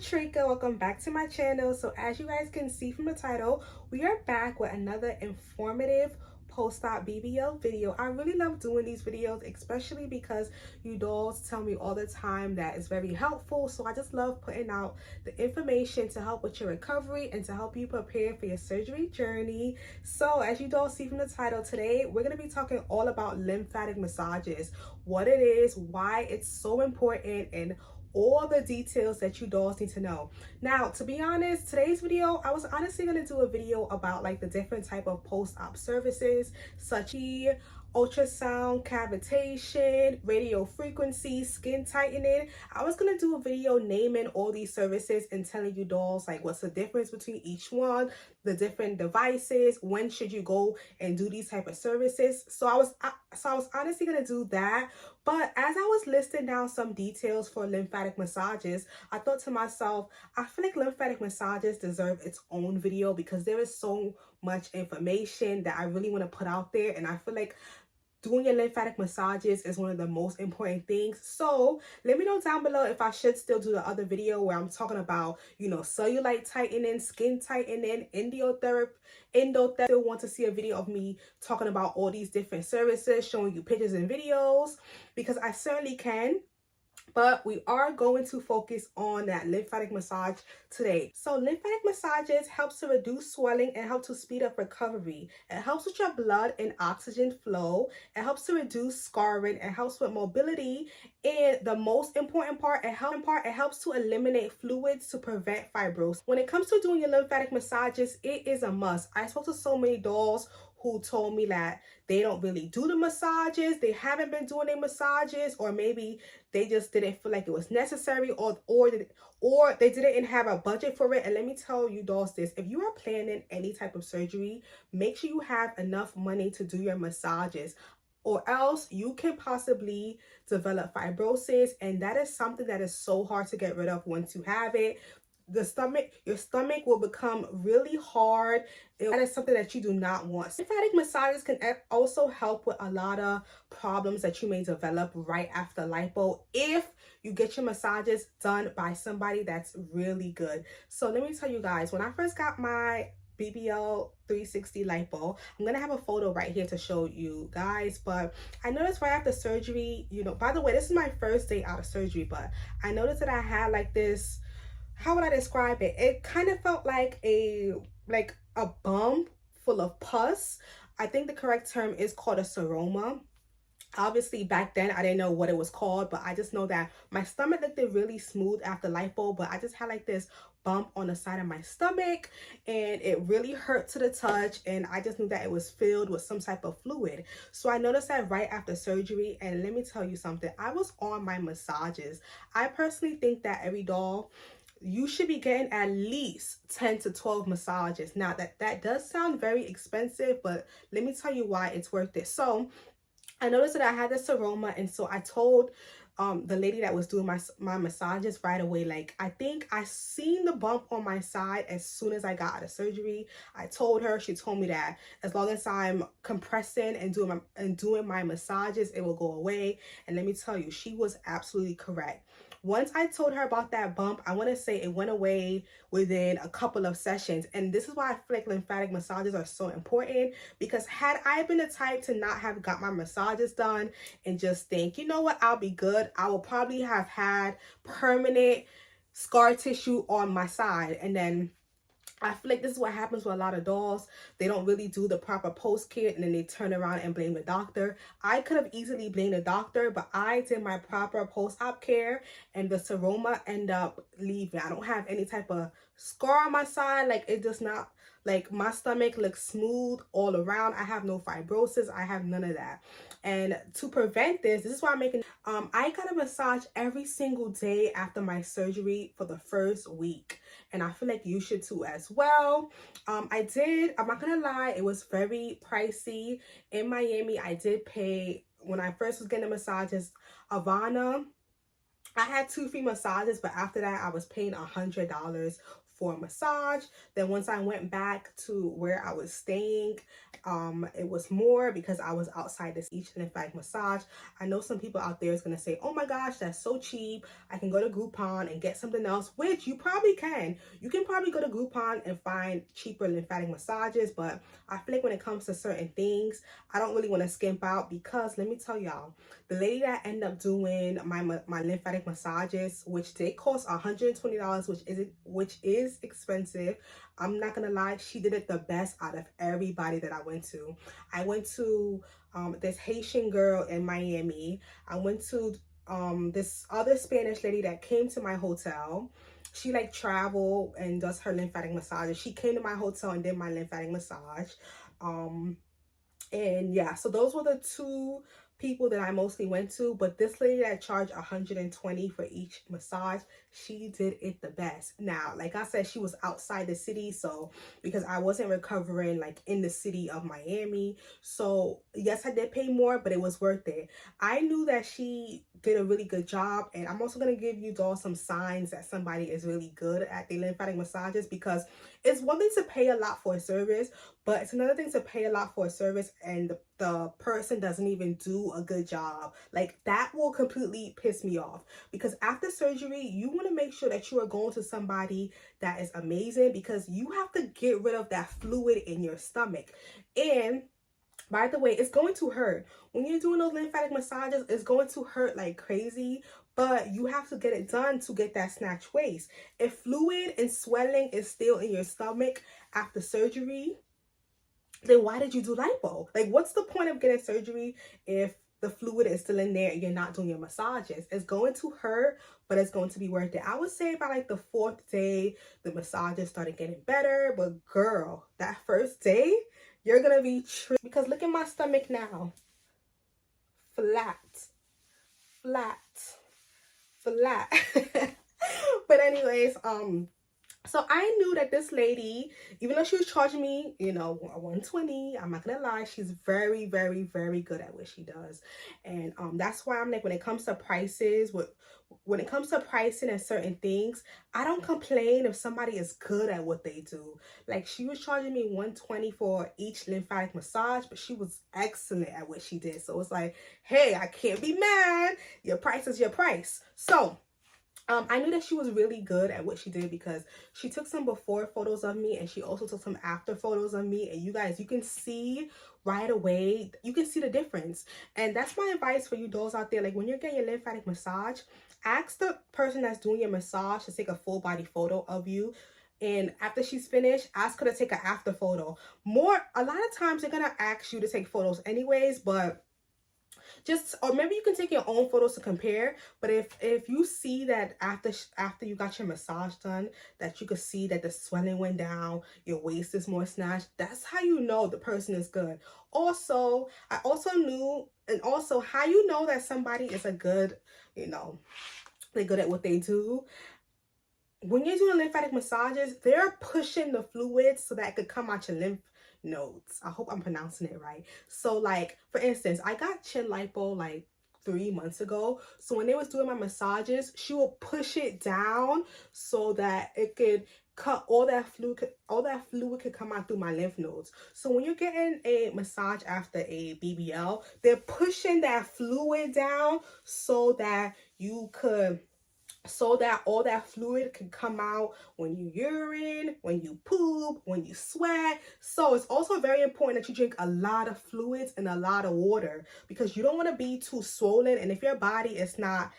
Trika, welcome back to my channel. So as you guys can see from the title, we are back with another informative post-op BBL video. I really love doing these videos, especially because you dolls tell me all the time that it's very helpful. So I just love putting out the information to help with your recovery and to help you prepare for your surgery journey. So as you dolls see from the title, today we're going to be talking all about lymphatic massages, what it is, why it's so important, and all the details that you dolls need to know. Now, to be honest, today's video, I was honestly going to do a video about like the different type of post-op services, such as ultrasound, cavitation, radio frequency, skin tightening. I was going to do a video naming all these services and telling you dolls like what's the difference between each one, the different devices, when should you go and do these type of services. So I was honestly going to do that. But as I was listing down some details for lymphatic massages, I thought to myself, I feel like lymphatic massages deserve its own video because there is so much information that I really want to put out there, and I feel like doing your lymphatic massages is one of the most important things. So let me know down below if I should still do the other video where I'm talking about, you know, cellulite tightening, skin tightening, endotherapy. Still want to see a video of me talking about all these different services, showing you pictures and videos, because I certainly can. But we are going to focus on that lymphatic massage today. So lymphatic massages helps to reduce swelling and help to speed up recovery. It helps with your blood and oxygen flow. It helps to reduce scarring. It helps with mobility. And the most important part, it helps to eliminate fluids to prevent fibrosis. When it comes to doing your lymphatic massages, it is a must. I spoke to so many dolls who told me that they don't really do the massages, they haven't been doing their massages, or maybe they just didn't feel like it was necessary, or they didn't have a budget for it. And let me tell you dolls this, if you are planning any type of surgery, make sure you have enough money to do your massages, or else you can possibly develop fibrosis, and that is something that is so hard to get rid of once you have it. Your stomach will become really hard. That is something that you do not want. Lymphatic massages can also help with a lot of problems that you may develop right after lipo if you get your massages done by somebody that's really good. So let me tell you guys, when I first got my BBL 360 lipo, I'm gonna have a photo right here to show you guys, but I noticed right after surgery, you know, by the way, this is my first day out of surgery, but I noticed that I had like this, how would I describe it? It kind of felt like a bump full of pus. I think the correct term is called a seroma. Obviously back then I didn't know what it was called, but I just know that my stomach looked really smooth after lipo, but I just had like this bump on the side of my stomach, and it really hurt to the touch, and I just knew that it was filled with some type of fluid. So I noticed that right after surgery, and let me tell you something, I was on my massages. I personally think that every doll, you should be getting at least 10 to 12 massages. Now that does sound very expensive, but let me tell you why it's worth it. So I noticed that I had this seroma, and so I told the lady that was doing my massages right away, like, I think I seen the bump on my side as soon as I got out of surgery. I told her, she told me that as long as I'm compressing and doing my massages, it will go away. And let me tell you, she was absolutely correct. Once I told her about that bump, I want to say it went away within a couple of sessions. And this is why I feel like lymphatic massages are so important, because had I been the type to not have got my massages done and just think, you know what, I'll be good, I will probably have had permanent scar tissue on my side. And then I feel like this is what happens with a lot of dolls. They don't really do the proper post-care, and then they turn around and blame the doctor. I could have easily blamed the doctor, but I did my proper post-op care, and the seroma ended up leaving. I don't have any type of scar on my side. Like, it does not, like, my stomach looks smooth all around. I have no fibrosis. I have none of that. And to prevent this is why I'm making, I got a massage every single day after my surgery for the first week. And I feel like you should too as well. I'm not gonna lie, it was very pricey. In Miami, I did pay, when I first was getting the massages, Havana, I had 2 free massages, but after that I was paying $100 for a massage. Then once I went back to where I was staying, it was more because I was outside this each lymphatic massage. I know some people out there is going to say, oh my gosh, that's so cheap. I can go to Groupon and get something else, which you probably can. You can probably go to Groupon and find cheaper lymphatic massages, but I feel like when it comes to certain things, I don't really want to skimp out, because let me tell y'all, the lady that ended up doing my lymphatic massages, which they cost $120, which is expensive. I'm not gonna lie, she did it the best out of everybody that I went to. I went to this Haitian girl in Miami. I went to this other Spanish lady that came to my hotel. She like travel and does her lymphatic massages. She came to my hotel and did my lymphatic massage. And yeah, so those were the two people that I mostly went to. But this lady that charged $120 for each massage, she did it the best. Now, like I said, she was outside the city, so because I wasn't recovering like in the city of Miami, so yes, I did pay more, but it was worth it. I knew that she did a really good job, and I'm also going to give you all some signs that somebody is really good at the lymphatic massages, because it's one thing to pay a lot for a service, but it's another thing to pay a lot for a service and the person doesn't even do a good job. Like, that will completely piss me off, because after surgery, you want to make sure that you are going to somebody that is amazing, because you have to get rid of that fluid in your stomach. And by the way, it's going to hurt. When you're doing those lymphatic massages, it's going to hurt like crazy, but you have to get it done to get that snatch waist. If fluid and swelling is still in your stomach after surgery, then why did you do lipo? Like, what's the point of getting surgery if the fluid is still in there and you're not doing your massages? It's going to hurt, but it's going to be worth it. I would say by like the 4th day, the massages started getting better. But girl, that first day, you're going to be because look at my stomach now. Flat, flat, flat. But anyways, so I knew that this lady, even though she was charging me, you know, $120, I'm not gonna lie, she's very, very, very good at what she does. And that's why I'm like, when it comes to prices, when it comes to pricing and certain things, I don't complain if somebody is good at what they do. Like, she was charging me $120 for each lymphatic massage, but she was excellent at what she did. So it's like, hey, I can't be mad. Your price is your price. So I knew that she was really good at what she did, because she took some before photos of me and she also took some after photos of me. And you guys, you can see right away, you can see the difference. And that's my advice for you dolls out there. Like, when you're getting your lymphatic massage, ask the person that's doing your massage to take a full body photo of you. And after she's finished, ask her to take an after photo. A lot of times they're gonna ask you to take photos anyways, but or maybe you can take your own photos to compare. But if you see that after you got your massage done, that you could see that the swelling went down, your waist is more snatched, that's how you know the person is good. Also, I also knew, and also how you know that somebody is a good, you know, they're good at what they do. When you're doing lymphatic massages, they're pushing the fluid so that it could come out your lymph nodes. I hope I'm pronouncing it right. So like, for instance, I got chin lipo like 3 months ago. So when they was doing my massages, she will push it down so that it could cut all that fluid could come out through my lymph nodes. So when you're getting a massage after a BBL, they're pushing that fluid down so that all that fluid can come out when you urine, when you poop, when you sweat. So it's also very important that you drink a lot of fluids and a lot of water, because you don't want to be too swollen. And if your body is not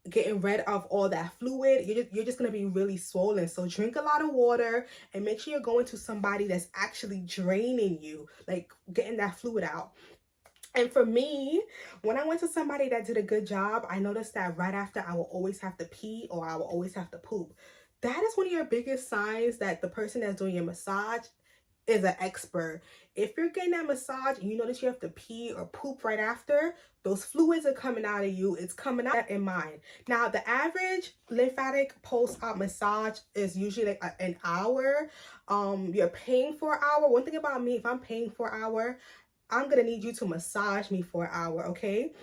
getting rid of all that fluid, you're just going to be really swollen. So drink a lot of water and make sure you're going to somebody that's actually draining you, like getting that fluid out. And for me, when I went to somebody that did a good job, I noticed that right after I will always have to pee or I will always have to poop. That is one of your biggest signs that the person that's doing your massage is an expert. If you're getting that massage and you notice you have to pee or poop right after, those fluids are coming out of you. It's coming out in mind. Now, the average lymphatic post-op massage is usually like an hour. You're paying for an hour. One thing about me, if I'm paying for an hour, I'm going to need you to massage me for an hour, okay?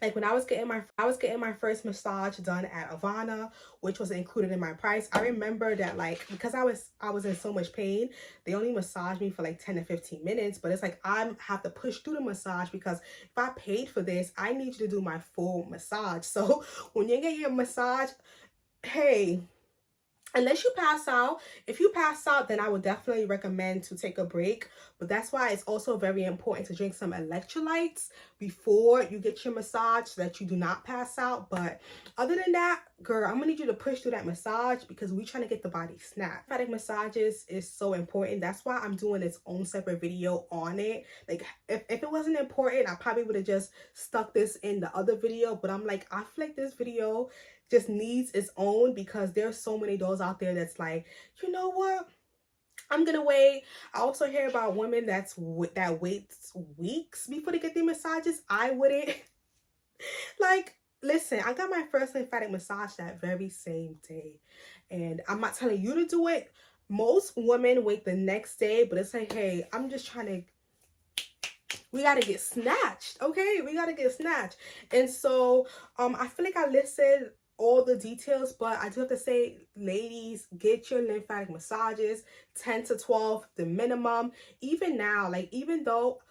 Like when I was getting my first massage done at Avana, which was included in my price. I remember that, like, because I was in so much pain, they only massaged me for like 10 to 15 minutes, but it's like I have to push through the massage because if I paid for this, I need you to do my full massage. So when you get your massage, hey, unless you pass out, if you pass out, then I would definitely recommend to take a break. But that's why it's also very important to drink some electrolytes before you get your massage so that you do not pass out. But other than that, girl, I'm gonna need you to push through that massage because we're trying to get the body snapped. Lymphatic massages is so important. That's why I'm doing its own separate video on it. Like if it wasn't important, I probably would have just stuck this in the other video. But I'm like, I feel like this video just needs its own because there's so many dolls out there that's like, you know what, I'm gonna wait. I also hear about women that waits weeks before they get their massages. I wouldn't. Like, listen, I got my first lymphatic massage that very same day, and I'm not telling you to do it. Most women wait the next day, but it's like, hey, I'm just trying to, we got to get snatched, okay? We got to get snatched. And so I feel like I listed all the details, but I do have to say, ladies, get your lymphatic massages, 10 to 12 the minimum. Even now, like, even though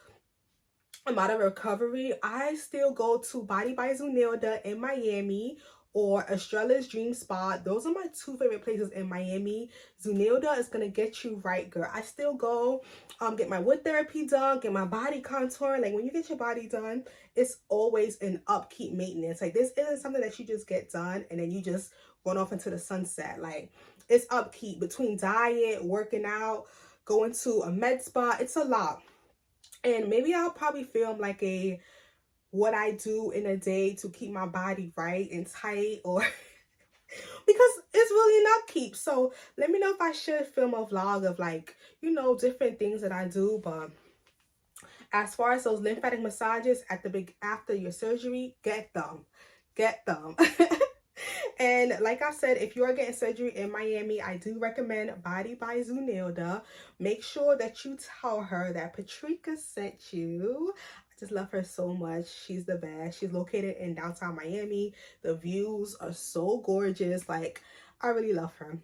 I'm out of recovery, I still go to Body by Zunilda in Miami or Estrella's Dream Spa. Those are my two favorite places in Miami. Zunilda is gonna get you right, girl. I still go get my wood therapy done, get my body contouring. Like when you get your body done, it's always an upkeep maintenance. Like this isn't something that you just get done and then you just run off into the sunset. Like it's upkeep between diet, working out, going to a med spa. It's a lot. And maybe I'll probably film like a what I do in a day to keep my body right and tight, or because it's really an upkeep. So let me know if I should film a vlog of, like, you know, different things that I do. But as far as those lymphatic massages at the after your surgery, get them. And like I said, if you are getting surgery in Miami, I do recommend Body by Zunilda. Make sure that you tell her that Patrica sent you. I just love her so much. She's the best. She's located in downtown Miami. The views are so gorgeous. Like, I really love her.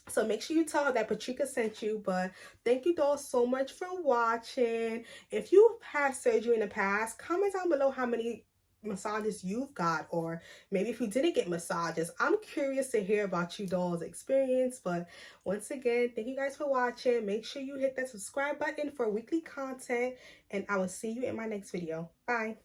So make sure you tell her that Patrica sent you. But thank you all so much for watching. If you've had surgery in the past, comment down below how many massages you've got, or maybe if you didn't get massages. I'm curious to hear about you dolls' experience. But once again, thank you guys for watching. Make sure you hit that subscribe button for weekly content, and I will see you in my next video. Bye.